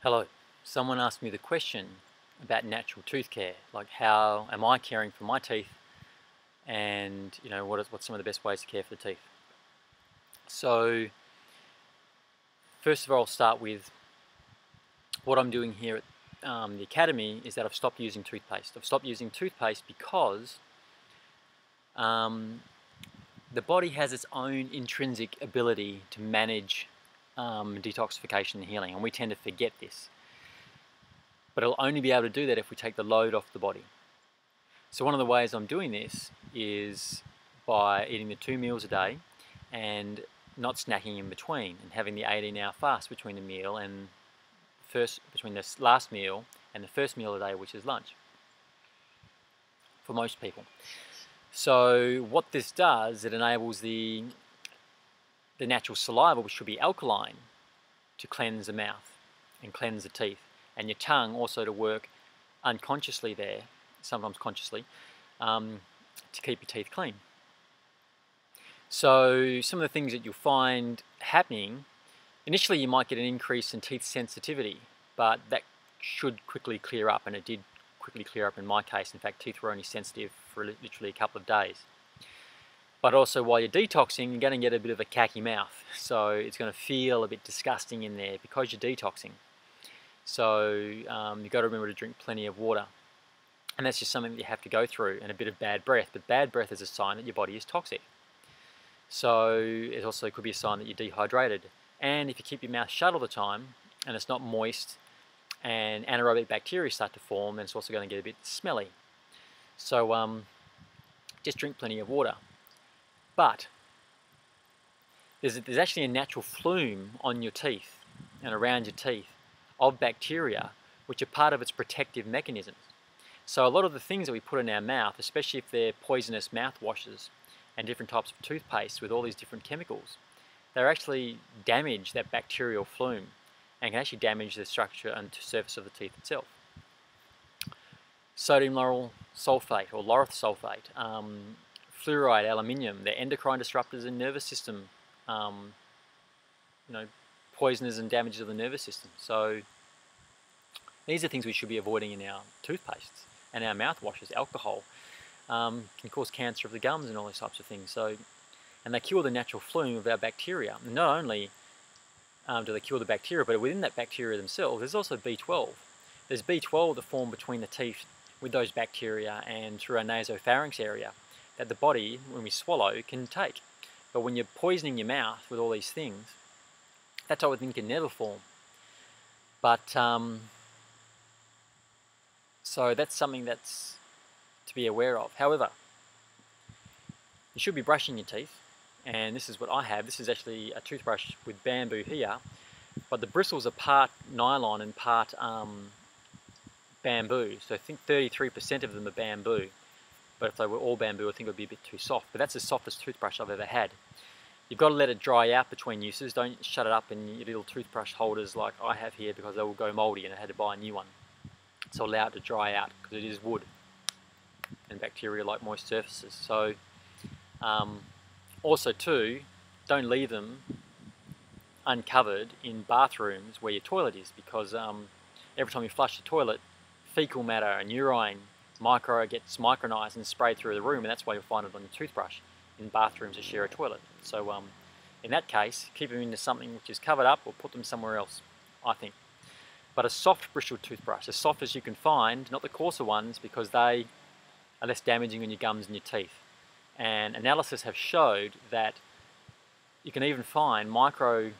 Hello. Someone asked me the question about natural tooth care, like how am I caring for my teeth, and what's some of the best ways to care for the teeth. So first of all, I'll start with what I'm doing here at the academy is that I've stopped using toothpaste. I've stopped using toothpaste because the body has its own intrinsic ability to manage detoxification and healing, and we tend to forget this. But it'll only be able to do that if we take the load off the body. So one of the ways I'm doing this is by eating the 2 meals a day and not snacking in between, and having the 18-hour fast between the meal and between this last meal and the first meal of the day, which is lunch, for most people. So what this does, it enables the natural saliva, which should be alkaline, to cleanse the mouth and cleanse the teeth, and your tongue also to work unconsciously there, sometimes consciously, to keep your teeth clean. So some of the things that you'll find happening, initially you might get an increase in teeth sensitivity, but that should quickly clear up, and it did quickly clear up in my case. In fact, teeth were only sensitive for literally a couple of days. But also while you're detoxing, you're going to get a bit of a khaki mouth, so it's going to feel a bit disgusting in there because you're detoxing. So you've got to remember to drink plenty of water. And that's just something that you have to go through, and a bit of bad breath. But bad breath is a sign that your body is toxic. So it also could be a sign that you're dehydrated. And if you keep your mouth shut all the time and it's not moist and anaerobic bacteria start to form, then it's also going to get a bit smelly. So just drink plenty of water. But there's actually a natural flume on your teeth and around your teeth of bacteria, which are part of its protective mechanisms. So a lot of the things that we put in our mouth, especially if they're poisonous mouthwashes and different types of toothpaste with all these different chemicals, they actually damage that bacterial flume and can actually damage the structure and surface of the teeth itself. Sodium lauryl sulfate or laureth sulfate, fluoride, aluminium, they're endocrine disruptors in nervous system, poisoners and damages of the nervous system. So these are things we should be avoiding in our toothpastes and our mouthwashes. Alcohol can cause cancer of the gums and all these types of things. So, and they kill the natural flume of our bacteria. And not only do they kill the bacteria, but within that bacteria themselves, there's also B12. There's B12 that form between the teeth with those bacteria and through our nasopharynx area that the body, when we swallow, can take. But when you're poisoning your mouth with all these things, that type of thing can never form. But so that's something that's to be aware of. However, you should be brushing your teeth, and this is what I have. This is actually a toothbrush with bamboo here, but the bristles are part nylon and part bamboo. So I think 33% of them are bamboo. But if they were all bamboo, I think it would be a bit too soft. But that's the softest toothbrush I've ever had. You've got to let it dry out between uses. Don't shut it up in your little toothbrush holders like I have here, because they will go mouldy and I had to buy a new one. So allow it to dry out, because it is wood and bacteria like moist surfaces. So also too, don't leave them uncovered in bathrooms where your toilet is, because every time you flush the toilet, fecal matter and urine gets micronized and sprayed through the room, and that's why you'll find it on your toothbrush in bathrooms that share a toilet. So in that case, keep them into something which is covered up, or put them somewhere else, I think. But a soft bristled toothbrush, as soft as you can find, not the coarser ones, because they are less damaging on your gums and your teeth. And analysis have showed that you can even find micro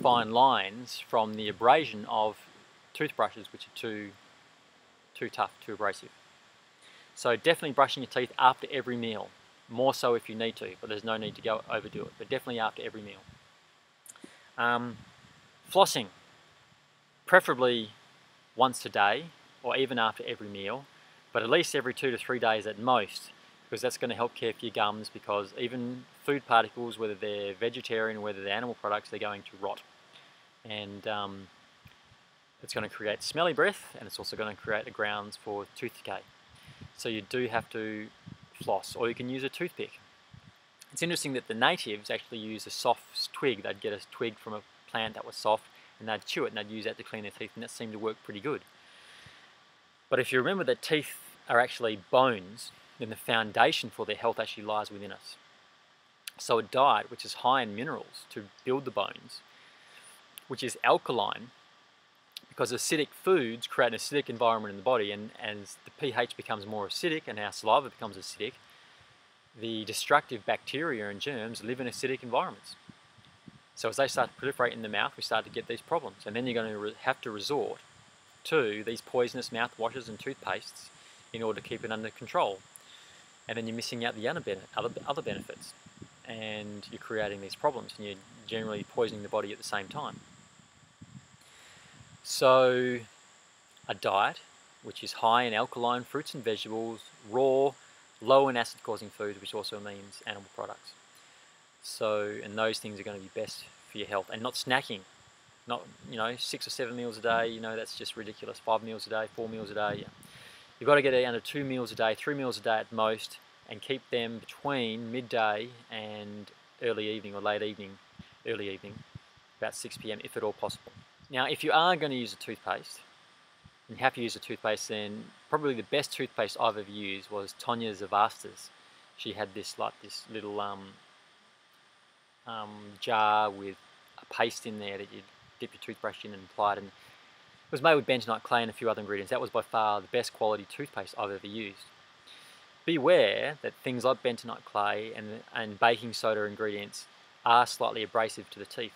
fine lines from the abrasion of toothbrushes which are too tough, too abrasive. So definitely brushing your teeth after every meal. More so if you need to, but there's no need to overdo it. But definitely after every meal. Flossing, preferably once a day, or even after every meal, but at least every 2 to 3 days at most, because that's going to help care for your gums, because even food particles, whether they're vegetarian or whether they're animal products, they're going to rot. And it's going to create smelly breath, and it's also going to create the grounds for tooth decay. So you do have to floss, or you can use a toothpick. It's interesting that the natives actually use a soft twig. They'd get a twig from a plant that was soft, and they'd chew it and they'd use that to clean their teeth, and that seemed to work pretty good. But if you remember that teeth are actually bones, then the foundation for their health actually lies within us. So a diet which is high in minerals to build the bones, which is alkaline, because acidic foods create an acidic environment in the body, and as the pH becomes more acidic and our saliva becomes acidic, the destructive bacteria and germs live in acidic environments. So as they start to proliferate in the mouth, we start to get these problems, and then you're going to have to resort to these poisonous mouthwashes and toothpastes in order to keep it under control. And then you're missing out the other benefits, and you're creating these problems, and you're generally poisoning the body at the same time. So a diet which is high in alkaline fruits and vegetables, raw, low in acid causing foods, which also means animal products. So, and those things are going to be best for your health, and not snacking. Not, 6 or 7 meals a day, that's just ridiculous. 5 meals a day, 4 meals a day. You've got to get it under 2 meals a day, 3 meals a day at most, and keep them between midday and early evening or late evening, early evening, about 6 p.m. if at all possible. Now, if you are going to use a toothpaste, and you have to use a toothpaste, then probably the best toothpaste I've ever used was Tonya Zavastas. She had this little jar with a paste in there that you'd dip your toothbrush in and apply it, and it was made with bentonite clay and a few other ingredients. That was by far the best quality toothpaste I've ever used. Beware that things like bentonite clay and baking soda ingredients are slightly abrasive to the teeth,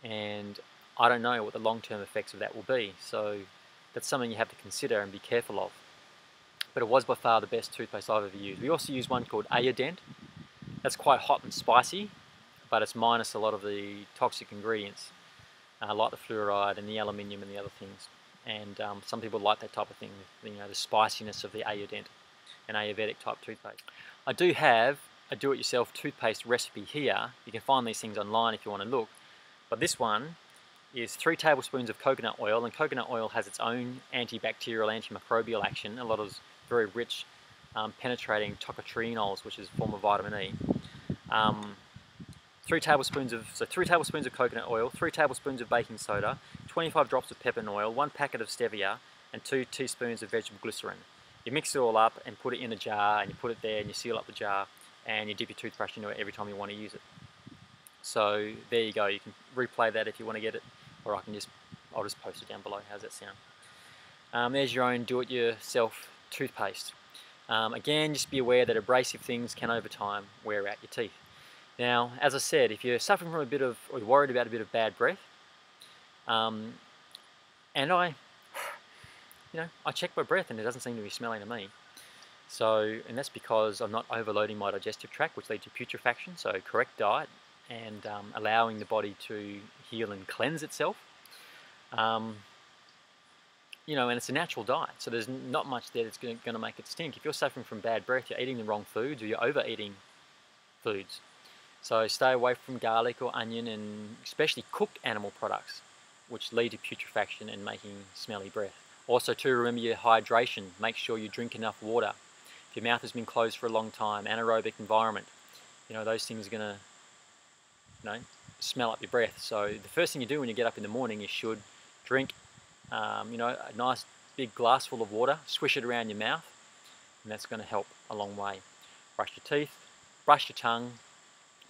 and I don't know what the long-term effects of that will be, so that's something you have to consider and be careful of. But it was by far the best toothpaste I've ever used. We also use one called Ayodent. That's quite hot and spicy, but it's minus a lot of the toxic ingredients, like the fluoride and the aluminium and the other things. And some people like that type of thing, the spiciness of the Ayodent, an Ayurvedic type toothpaste. I do have a do-it-yourself toothpaste recipe here. You can find these things online if you want to look. But this one is 3 tablespoons of coconut oil, and coconut oil has its own antibacterial, antimicrobial action. A lot of very rich, penetrating tocotrienols, which is a form of vitamin E. 3 tablespoons of coconut oil, 3 tablespoons of baking soda, 25 drops of peppermint oil, 1 packet of Stevia, and 2 teaspoons of Veg Glycerine. You mix it all up and put it in a jar, and you put it there and you seal up the jar, and you dip your toothbrush into it every time you want to use it. So there you go. You can replay that if you want to get it, or I'll just post it down below. How's that sound? There's your own do-it-yourself toothpaste. Again, just be aware that abrasive things can over time wear out your teeth. Now, as I said, if you're suffering from or you're worried about a bit of bad breath, and I check my breath and it doesn't seem to be smelling to me. So, and that's because I'm not overloading my digestive tract, which leads to putrefaction. So, correct diet and allowing the body to heal and cleanse itself. And it's a natural diet, so there's not much there that's going to make it stink. If you're suffering from bad breath, you're eating the wrong foods or you're overeating foods. So stay away from garlic or onion, and especially cooked animal products, which lead to putrefaction and making smelly breath. Also too, remember your hydration. Make sure you drink enough water. If your mouth has been closed for a long time, anaerobic environment, those things are going to smell up your breath. So the first thing you do when you get up in the morning, you should drink a nice big glass full of water, swish it around your mouth, and that's going to help a long way. Brush your teeth, brush your tongue,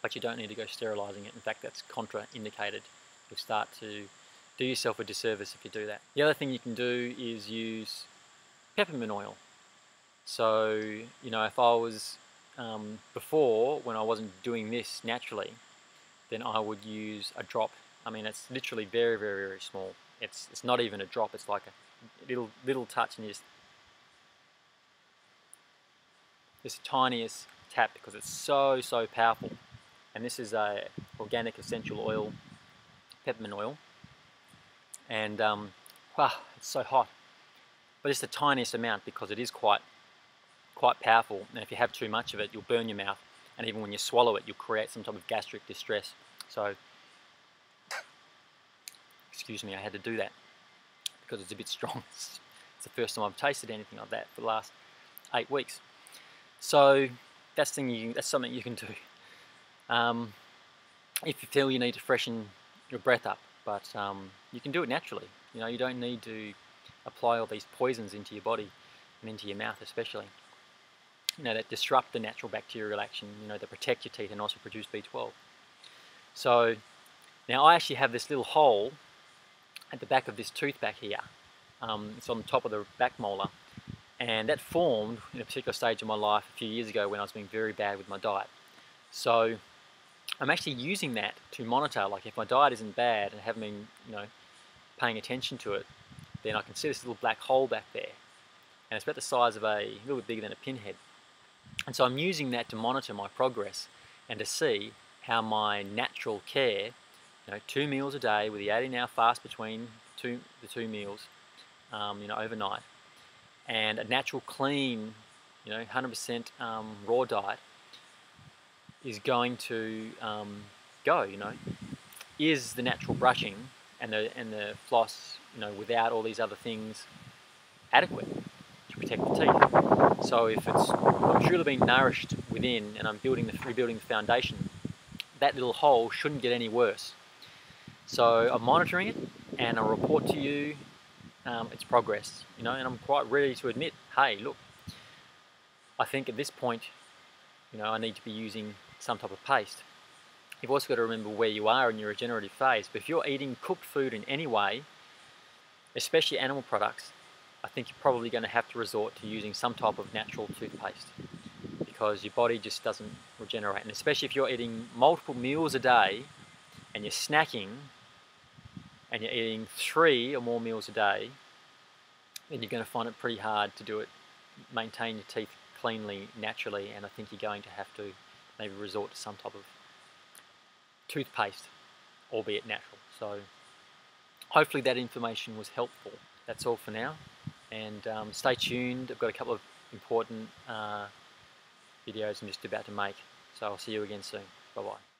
but you don't need to go sterilising it. In fact, that's contraindicated. You'll start to do yourself a disservice if you do that. The other thing you can do is use peppermint oil. So, if I was, before, when I wasn't doing this naturally, then I would use a drop. I mean, it's literally very, very, very small. It's not even a drop, it's like a little touch, and just the tiniest tap, because it's so powerful. And this is a organic essential oil, peppermint oil, and wow, it's so hot. But it's the tiniest amount because it is quite powerful. And if you have too much of it, you'll burn your mouth, and even when you swallow it, you'll create some type of gastric distress. So, excuse me, I had to do that because it's a bit strong. It's the first time I've tasted anything like that for the last 8 weeks. So that's something you can do. If you feel you need to freshen your breath up, but you can do it naturally. You know, you don't need to apply all these poisons into your body and into your mouth especially, you know, that disrupt the natural bacterial action, you know, that protect your teeth and also produce B12. So now I actually have this little hole at the back of this tooth back here. It's on the top of the back molar, and that formed in a particular stage of my life a few years ago when I was being very bad with my diet. So I'm actually using that to monitor, like if my diet isn't bad and I haven't been, you know, paying attention to it, then I can see this little black hole back there, and it's about the size of a little bit bigger than a pinhead. And so I'm using that to monitor my progress and to see how my natural care, you know, 2 meals a day with the 18-hour fast between the two meals, you know, overnight, and a natural clean, you know, 100% raw diet is going to go, you know. Is the natural brushing and the floss, you know, without all these other things adequate to protect the teeth? So if I'm truly being nourished within and I'm rebuilding the foundation, that little hole shouldn't get any worse. So I'm monitoring it and I'll report to you its progress, you know, and I'm quite ready to admit, hey, look, I think at this point, you know, I need to be using some type of paste. You've also got to remember where you are in your regenerative phase. But if you're eating cooked food in any way, especially animal products, I think you're probably going to have to resort to using some type of natural toothpaste, because your body just doesn't regenerate. And especially if you're eating multiple meals a day and you're snacking and you're eating 3 or more meals a day, then you're going to find it pretty hard to do it, maintain your teeth cleanly, naturally, and I think you're going to have to maybe resort to some type of toothpaste, albeit natural. So hopefully that information was helpful. That's all for now, and stay tuned. I've got a couple of important videos I'm just about to make, so I'll see you again soon. Bye bye.